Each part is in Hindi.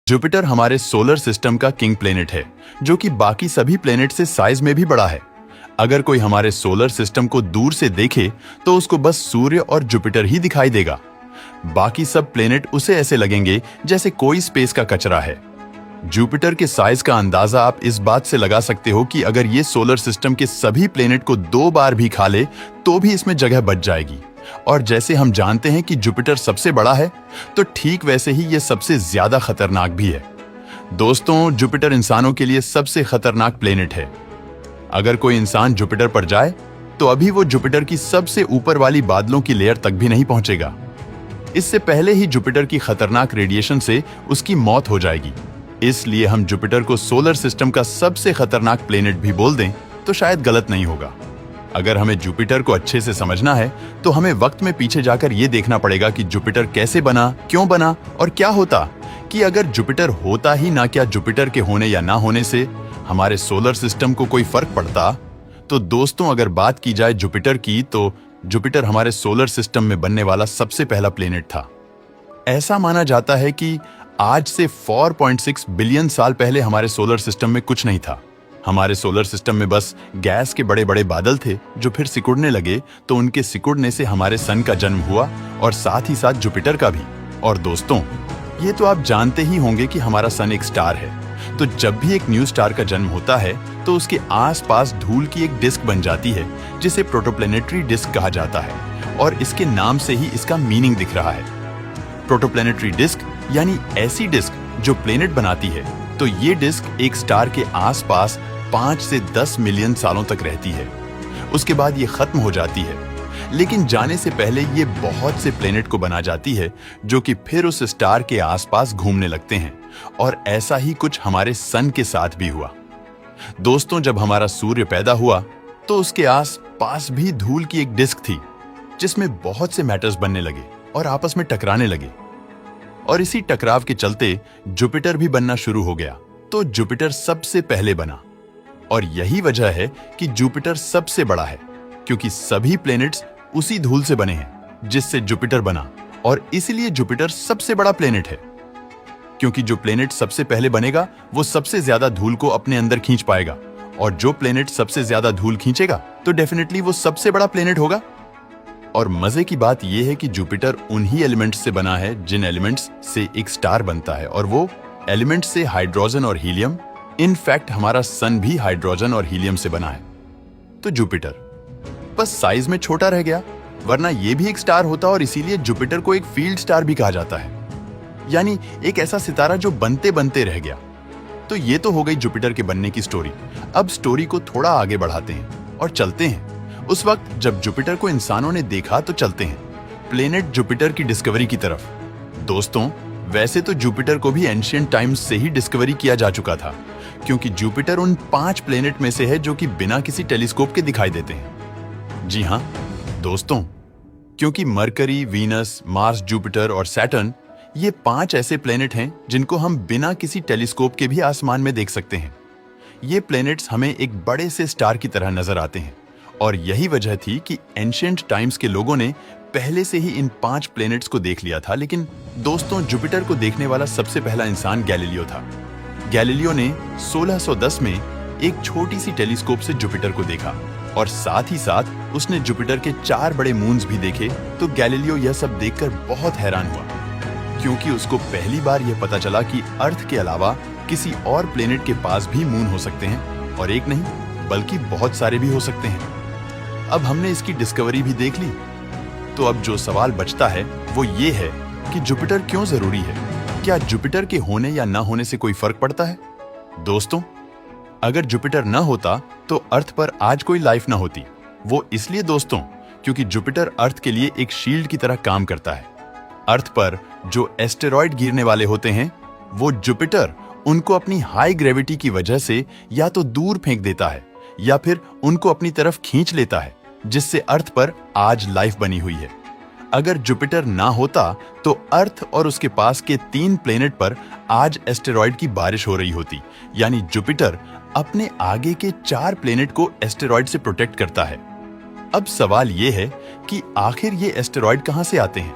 जुपिटर हमारे सोलर सिस्टम का किंग प्लेनेट है, जो कि बाकी सभी प्लेनेट से साइज में भी बड़ा है। अगर कोई हमारे सोलर सिस्टम को दूर से देखे तो उसको बस सूर्य और जुपिटर ही दिखाई देगा। बाकी सब प्लेनेट उसे ऐसे लगेंगे जैसे कोई स्पेस का कचरा है। जुपिटर के साइज का अंदाजा आप इस बात से लगा सकते हो कि अगर ये सोलर सिस्टम के सभी प्लेनेट को 2 बार भी खा ले तो भी इसमें जगह बच जाएगी। और जैसे हम जानते हैं कि जुपिटर सबसे बड़ा है, तो ठीक वैसे ही ये सबसे ज्यादा खतरनाक भी है। दोस्तों, जुपिटर इंसानों के लिए सबसे खतरनाक प्लेनेट है। अगर कोई इंसान जुपिटर पर जाए तो अभी वो जुपिटर की सबसे ऊपर वाली बादलों की लेयर तक भी नहीं पहुंचेगा। इससे पहले ही जुपिटर की खतरनाक रेडिएशन से उसकी मौत हो जाएगी। इसलिए हम जुपिटर को सोलर सिस्टम का सबसे खतरनाक प्लेनेट भी बोल दें तो शायद गलत नहीं होगा। अगर हमें जुपिटर को अच्छे से समझना है तो हमें वक्त में पीछे जाकर यह देखना पड़ेगा कि जुपिटर कैसे बना, क्यों बना और क्या होता कि अगर जुपिटर होता ही ना, क्या जुपिटर के होने या ना होने से हमारे सोलर सिस्टम को कोई फर्क पड़ता। तो दोस्तों, अगर बात की जाए जुपिटर की, तो जुपिटर हमारे सोलर सिस्टम में बनने वाला सबसे पहला प्लेनेट था। ऐसा माना जाता है कि आज से 4.6 बिलियन साल पहले हमारे सोलर सिस्टम में कुछ नहीं था। हमारे सोलर सिस्टम में बस गैस के बड़े बड़े बादल थे जो फिर सिकुड़ने लगे, तो उनके सिकुड़ने से हमारे सन का जन्म हुआ और साथ ही साथ जुपिटर का भी। और दोस्तों, ये तो आप जानते ही होंगे कि हमारा सन एक स्टार है। तो जब भी एक न्यू स्टार का जन्म होता है तो उसके आसपास धूल की एक डिस्क बन जाती है जिसे प्रोटोप्लैनेटरी डिस्क कहा जाता है, और इसके नाम से ही इसका मीनिंग दिख रहा है। प्रोटोप्लैनेटरी डिस्क यानी ऐसी डिस्क जो प्लेनेट बनाती है। तो ये डिस्क एक स्टार के आसपास 5 से 10 मिलियन सालों तक रहती है। उसके बाद ये खत्म हो जाती है, लेकिन जाने से पहले ये बहुत से प्लेनेट को बना जाती है जो कि फिर उस स्टार के आसपास घूमने लगते हैं। और ऐसा ही कुछ हमारे सन के साथ भी हुआ। दोस्तों, जब हमारा सूर्य पैदा हुआ तो उसके आस पास भी धूल की एक डिस्क थी जिसमें बहुत से मैटर्स बनने लगे और आपस में टकराने लगे, और इसी टकराव के चलते जुपिटर भी बनना शुरू हो गया। तो जुपिटर सबसे पहले बना, और यही वजह है कि जुपिटर सबसे बड़ा है, क्योंकि सभी प्लैनेट्स उसी धूल से बने हैं जिससे जुपिटर बना। और इसलिए जुपिटर सबसे बड़ा प्लैनेट है, क्योंकि जो प्लैनेट सबसे पहले बनेगा वो सबसे ज्यादा धूल को अपने अंदर खींच पाएगा, और जो प्लैनेट सबसे ज्यादा धूल खींचेगा तो डेफिनेटली वो सबसे बड़ा प्लैनेट होगा। और मजे की बात यह है कि जुपिटर उन्हीं एलिमेंट्स से बना है जिन एलिमेंट्स से एक स्टार बनता है, और वो एलिमेंट्स से हाइड्रोजन और हीलियम। इनफैक्ट हमारा सन भी हाइड्रोजन और हीलियम से बना है। तो जुपिटर बस साइज में छोटा रह गया, वरना यह भी एक स्टार होता, और इसीलिए जुपिटर को एक फील्ड स्टार भी कहा जाता है, यानी एक ऐसा सितारा जो बनते बनते रह गया। तो ये तो हो गई जुपिटर के बनने की स्टोरी। अब स्टोरी को थोड़ा आगे बढ़ाते हैं और चलते हैं उस वक्त जब जुपिटर को इंसानों ने देखा। तो चलते हैं प्लेनेट जुपिटर की डिस्कवरी की तरफ। दोस्तों, वैसे तो जुपिटर को भी एंशिएंट टाइम्स से ही डिस्कवरी किया जा चुका था, क्योंकि जुपिटर उन 5 प्लेनेट में से है जो कि बिना किसी टेलीस्कोप के दिखाई देते हैं। जी हाँ दोस्तों, क्योंकि मरकरी, वीनस, मार्स, जुपिटर और सैटर्न, ये 5 ऐसे प्लेनेट हैं जिनको हम बिना किसी टेलीस्कोप के भी आसमान में देख सकते हैं। ये प्लेनेट्स हमें एक बड़े से स्टार की तरह नजर आते हैं, और यही वजह थी कि एंशिएंट टाइम्स के लोगों ने पहले से ही इन 5 प्लेनेट्स को देख लिया था। लेकिन दोस्तों, जुपिटर को देखने वाला सबसे पहला इंसान गैलीलियो था। गैलीलियो ने 1610 में एक छोटी सी टेलीस्कोप से जुपिटर को देखा, और साथ ही साथ उसने जुपिटर के 4 बड़े मून्स भी देखे। तो गैलीलियो यह सब देखकर बहुत हैरान हुआ, क्योंकि उसको पहली बार यह पता चला कि अर्थ के अलावा किसी और प्लेनेट के पास भी मून हो सकते हैं, और एक नहीं बल्कि बहुत सारे भी हो सकते हैं। अब हमने इसकी डिस्कवरी भी देख ली, तो अब जो सवाल बचता है वो ये है कि जुपिटर क्यों जरूरी है। क्या जुपिटर के होने या ना होने से कोई फर्क पड़ता है? दोस्तों, अगर जुपिटर ना होता तो अर्थ पर आज कोई लाइफ ना होती। वो इसलिए दोस्तों, क्योंकि जुपिटर अर्थ के लिए एक शील्ड की तरह काम करता है। अर्थ पर जो एस्टेरॉयड गिरने वाले होते हैं, वो जुपिटर उनको अपनी हाई ग्रेविटी की वजह से या तो दूर फेंक देता है या फिर उनको अपनी तरफ खींच लेता है, जिससे अर्थ पर आज लाइफ बनी हुई है। अगर जुपिटर ना होता तो अर्थ और उसके पास के 3 प्लेनेट पर आज एस्टेरॉयड की बारिश हो रही होती। यानी जुपिटर अपने आगे के 4 प्लेनेट को एस्टेरॉयड से प्रोटेक्ट करता है। अब सवाल यह है कि आखिर ये एस्टेरॉयड कहां से आते हैं?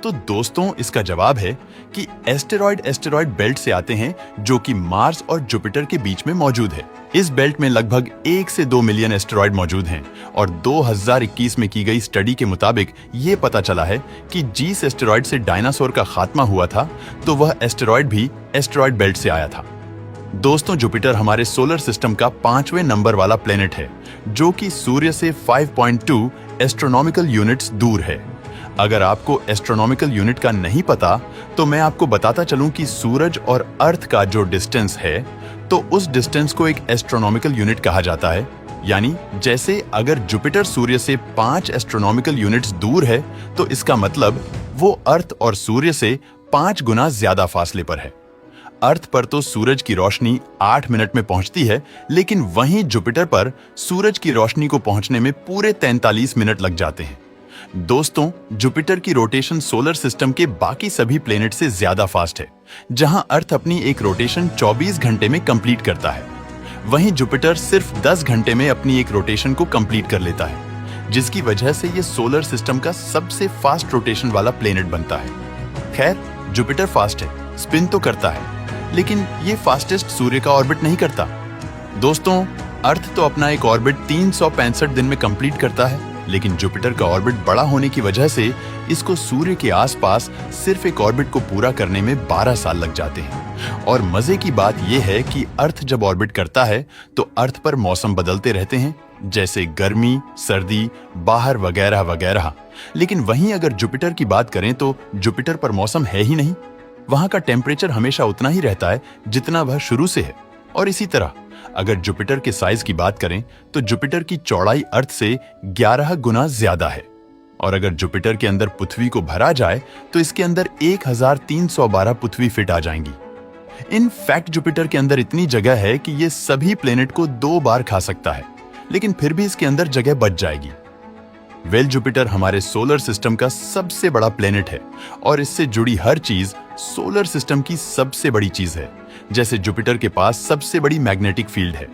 तो दोस्तों इसका जवाब है कि एस्टेरॉयड बेल्ट से आते हैं जो कि मार्स और जुपिटर के बीच में मौजूद है। इस बेल्ट में लगभग 1 से 2 मिलियन एस्टेरॉयड मौजूद हैं और 2021 में की गई स्टडी के मुताबिक ये पता चला है कि जिस एस्टेरॉयड से डायनासोर का खात्मा हुआ था तो वह एस्टेरॉयड भी एस्टेरॉयड बेल्ट से आया था। दोस्तों जुपिटर हमारे सोलर सिस्टम का 5वें नंबर वाला प्लेनेट है जो कि सूर्य से 5.2 एस्ट्रोनॉमिकल यूनिट्स दूर है। अगर आपको एस्ट्रोनॉमिकल यूनिट का नहीं पता तो मैं आपको बताता चलूं कि सूरज और अर्थ का जो डिस्टेंस है तो उस डिस्टेंस को एक एस्ट्रोनॉमिकल यूनिट कहा जाता है। यानी जैसे अगर जुपिटर सूर्य से 5 एस्ट्रोनॉमिकल यूनिट्स दूर है तो इसका मतलब वो अर्थ और सूर्य से 5 गुना ज्यादा फासले पर है। अर्थ पर तो सूरज की रोशनी 8 मिनट में पहुंचती है, लेकिन वहीं जुपिटर पर सूरज की रोशनी को पहुंचने में पूरे 43 मिनट लग जाते हैं। दोस्तों जुपिटर की रोटेशन सोलर सिस्टम के बाकी सभी प्लेनेट से ज्यादा फास्ट है। जहां अर्थ अपनी एक रोटेशन 24 घंटे में कंप्लीट करता है, वहीं जुपिटर सिर्फ 10 घंटे में अपनी एक रोटेशन को कंप्लीट कर लेता है, जिसकी वजह से ये सोलर सिस्टम का सबसे फास्ट रोटेशन वाला प्लेनेट बनता है। खैर जुपिटर फास्ट है, स्पिन तो करता है, लेकिन ये फास्टेस्ट सूर्य का ऑर्बिट नहीं करता। दोस्तों अर्थ तो अपना एक ऑर्बिट 365 दिन में कंप्लीट करता है, लेकिन जुपिटर का ऑर्बिट बड़ा होने की वजह से इसको सूर्य के आसपास सिर्फ एक ऑर्बिट को पूरा करने में 12 साल लग जाते हैं। और मजे की बात यह है कि अर्थ जब ऑर्बिट करता है तो अर्थ पर मौसम बदलते रहते हैं, जैसे गर्मी, सर्दी, बाहर वगैरह वगैरह। लेकिन वहीं अगर जुपिटर की बात करें तो जुपिटर पर मौसम है ही नहीं। वहां का टेम्परेचर हमेशा उतना ही रहता है जितना वह शुरू से है। और इसी तरह अगर जुपिटर के साइज की बात करें तो जुपिटर की चौड़ाई अर्थ से 11 गुना ज्यादा है। और अगर जुपिटर के अंदर पृथ्वी को भरा जाए तो इसके अंदर 1312 पृथ्वी फिट आ जाएंगी। इन फैक्ट जुपिटर के अंदर इतनी जगह है कि ये सभी प्लेनेट को 2 बार खा सकता है, लेकिन फिर भी इसके अंदर जगह बच जाएगी। जुपिटर हमारे सोलर सिस्टम का सबसे बड़ा प्लेनेट है और इससे जुड़ी हर चीज सोलर सिस्टम की सबसे बड़ी चीज है। जैसे जुपिटर के पास सबसे बड़ी मैग्नेटिक फील्ड है।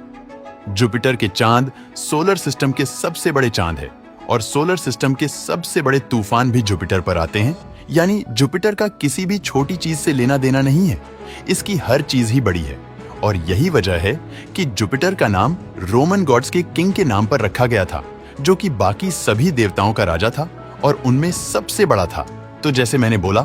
जुपिटर के चांद सोलर सिस्टम के सबसे बड़े चांद है और सोलर सिस्टम के सबसे बड़े तूफान भी जुपिटर पर आते हैं। यानी जुपिटर का किसी भी छोटी चीज से लेना देना नहीं है, इसकी हर चीज ही बड़ी है। और यही वजह है कि जुपिटर का नाम रोमन गॉड्स के किंग के नाम पर रखा गया था, जो कि बाकी सभी देवताओं का राजा था और उनमें सबसे बड़ा था। तो जैसे मैंने बोला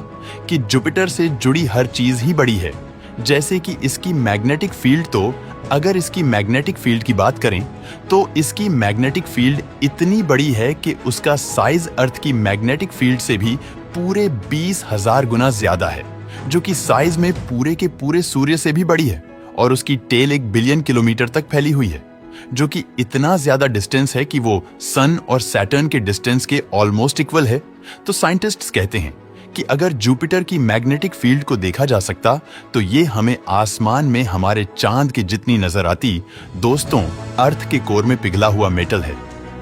कि जुपिटर से जुड़ी हर चीज ही बड़ी है, जैसे कि इसकी मैग्नेटिक फील्ड, तो अगर इसकी मैग्नेटिक फील्ड की बात करें तो इसकी मैग्नेटिक फील्ड इतनी बड़ी है कि उसका साइज अर्थ की मैग्नेटिक फील्ड से भी पूरे 20,000 गुना ज्यादा है, जो कि साइज में पूरे के पूरे सूर्य से भी बड़ी है। और उसकी टेल 1 बिलियन किलोमीटर तक फैली हुई है, जो कि इतना ज्यादा डिस्टेंस है कि वो सन और सैटर्न के डिस्टेंस के ऑलमोस्ट इक्वल है। तो साइंटिस्ट्स कहते हैं कि अगर जुपिटर की मैग्नेटिक फील्ड को देखा जा सकता तो ये हमें आसमान में हमारे चांद की जितनी नजर आती। दोस्तों अर्थ के कोर में पिघला हुआ मेटल है,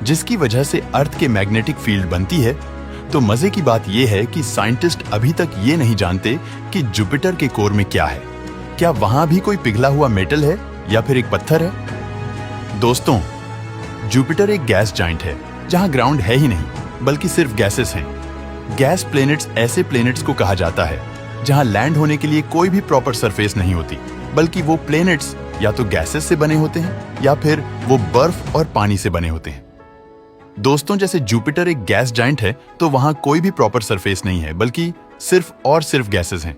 जिसकी वजह से अर्थ के मैग्नेटिक फील्ड बनती है। तो मजे की बात यह है कि साइंटिस्ट अभी तक ये नहीं जानते कि जुपिटर के कोर में क्या है। क्या वहां भी कोई पिघला हुआ मेटल है या फिर एक पत्थर है? दोस्तों जुपिटर एक गैस जाइंट है जहां ग्राउंड है ही नहीं, बल्कि सिर्फ गैसेस हैं। गैस प्लेनेट्स ऐसे प्लेनेट्स को कहा जाता है जहां लैंड होने के लिए कोई भी प्रॉपर सरफेस नहीं होती, बल्कि वो प्लेनेट्स या तो गैसेस से बने होते हैं या फिर वो बर्फ और पानी से बने होते हैं। दोस्तों जैसे जुपिटर एक गैस जाइंट है तो वहां कोई भी प्रॉपर सरफेस नहीं है, बल्कि सिर्फ गैसेस हैं।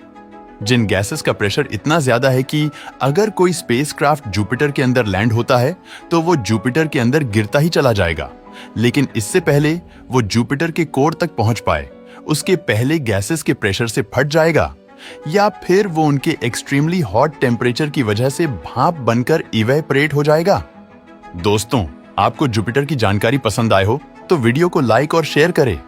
जिन गैसेस का प्रेशर इतना ज्यादा है कि अगर कोई स्पेसक्राफ्ट जुपिटर के अंदर लैंड होता है तो वो जुपिटर के अंदर गिरता ही चला जाएगा। लेकिन इससे पहले वो जुपिटर के कोर तक पहुंच पाए, उसके पहले गैसेस के प्रेशर से फट जाएगा, या फिर वो उनके एक्सट्रीमली हॉट टेम्परेचर की वजह से भाप बनकर इवेपोरेट हो जाएगा। दोस्तों आपको जुपिटर की जानकारी पसंद आए हो तो वीडियो को लाइक और शेयर करें।